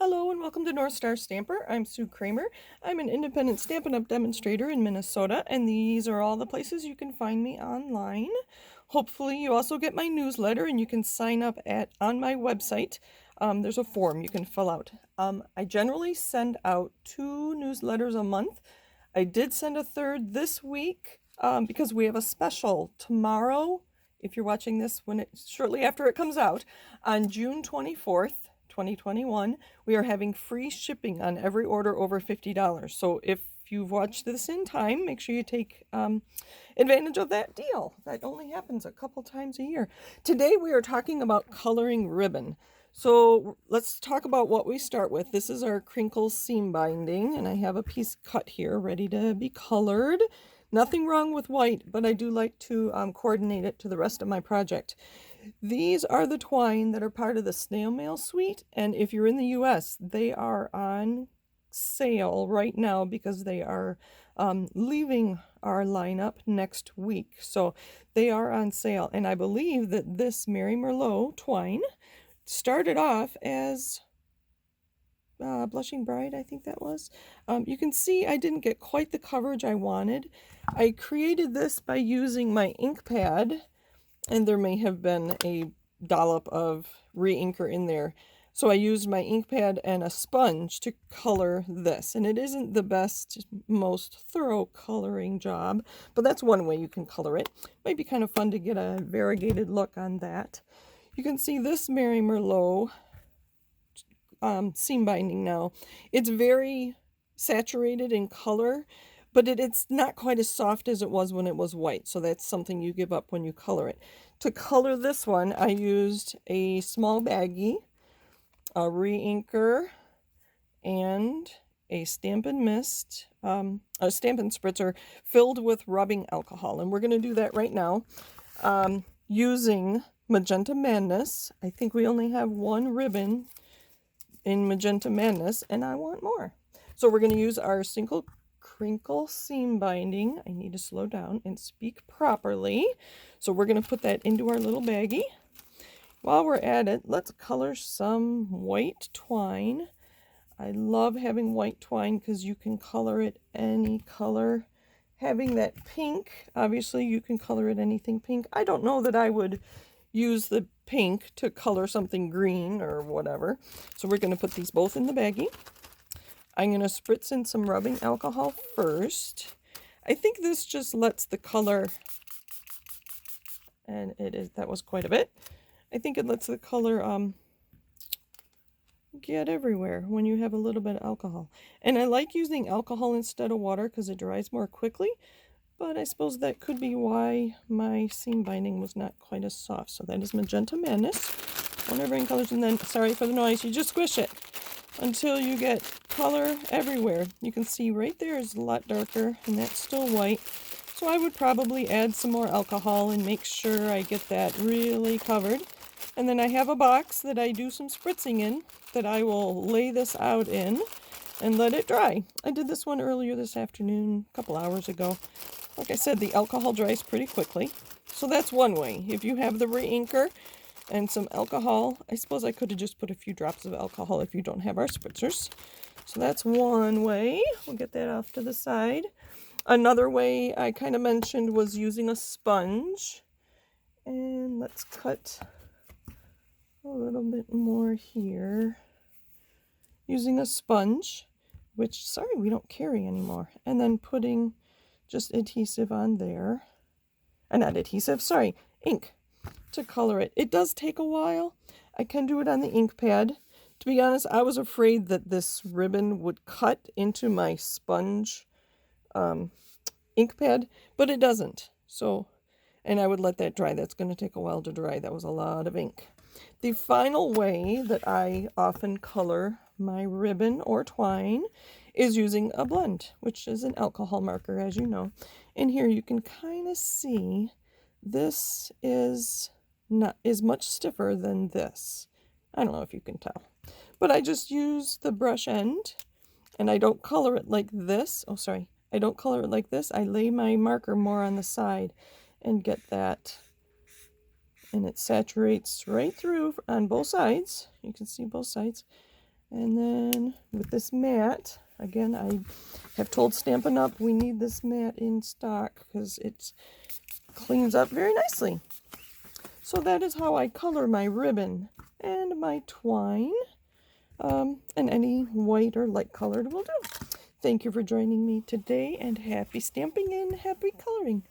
Hello and welcome to North Star Stamper. I'm Sue Kremer. I'm an independent Stampin' Up! Demonstrator in Minnesota, and these are all the places you can find me online. Hopefully you also get my newsletter and you can sign up on my website. There's a form you can fill out. I generally send out 2 newsletters a month. I did send a third this week because we have a special tomorrow. If you're watching this shortly after it comes out, on June 24th, 2021, we are having free shipping on every order over $50. So if you've watched this in time, make sure you take advantage of that deal. That only happens a couple times a year. Today we are talking about coloring ribbon. So let's talk about what we start with. This is our crinkle seam binding, and I have a piece cut here ready to be colored. Nothing wrong with white, but I do like to coordinate it to the rest of my project. These are the twine that are part of the snail mail suite, and if you're in the US, they are on sale right now because they are leaving our lineup next week. So they are on sale, and I believe that this Mary Merlot twine started off as Blushing Bride, I think that was. You can see I didn't get quite the coverage I wanted. I created this by using my ink pad, and there may have been a dollop of re-inker in there. So I used my ink pad and a sponge to color this. And it isn't the best, most thorough coloring job, but that's one way you can color it. Might be kind of fun to get a variegated look on that. You can see this Mary Merlot seam binding now. It's very saturated in color, but it's not quite as soft as it was when it was white. So that's something you give up when you color it. To color this one, I used a small baggie, a re-inker, and a Stampin' Mist, a Stampin' Spritzer filled with rubbing alcohol. And we're going to do that right now using Magenta Madness. I think we only have one ribbon in Magenta Madness, and I want more. So we're going to use our single crinkle seam binding. I need to slow down and speak properly. So we're going to put that into our little baggie. While we're at it, let's color some white twine. I love having white twine because you can color it any color. Having that pink, obviously you can color it anything pink. I don't know that I would use the pink to color something green or whatever. So we're going to put these both in the baggie. I'm going to spritz in some rubbing alcohol first. I think this just lets the color, and that was quite a bit. I think it lets the color get everywhere when you have a little bit of alcohol. And I like using alcohol instead of water because it dries more quickly. But I suppose that could be why my seam binding was not quite as soft. So that is Magenta Madness. One of rain colors, and then, sorry for the noise, you just squish it until you get color everywhere. You can see right there is a lot darker, and that's still white. So I would probably add some more alcohol and make sure I get that really covered. And then I have a box that I do some spritzing in that I will lay this out in and let it dry. I did this one earlier this afternoon, a couple hours ago. Like I said, the alcohol dries pretty quickly. So that's one way. If you have the re-inker and some alcohol, I suppose I could have just put a few drops of alcohol if you don't have our spritzers. So that's one way. We'll get that off to the side. Another way I kind of mentioned was using a sponge. And let's cut a little bit more here. Using a sponge, which, sorry, we don't carry anymore. And then putting just adhesive on there. Not adhesive, sorry, ink to color it. It does take a while. I can do it on the ink pad. To be honest, I was afraid that this ribbon would cut into my sponge ink pad, but it doesn't. So, and I would let that dry. That's going to take a while to dry. That was a lot of ink. The final way that I often color my ribbon or twine is using a blend, which is an alcohol marker, as you know. And here you can kind of see this is much stiffer than this. I don't know if you can tell. But I just use the brush end, and I don't color it like this. Oh, sorry. I don't color it like this. I lay my marker more on the side and get that. And it saturates right through on both sides. You can see both sides. And then with this mat, again, I have told Stampin' Up! We need this mat in stock because it cleans up very nicely. So that is how I color my ribbon and my twine. And any white or light colored will do. Thank you for joining me today, and happy stamping and happy coloring.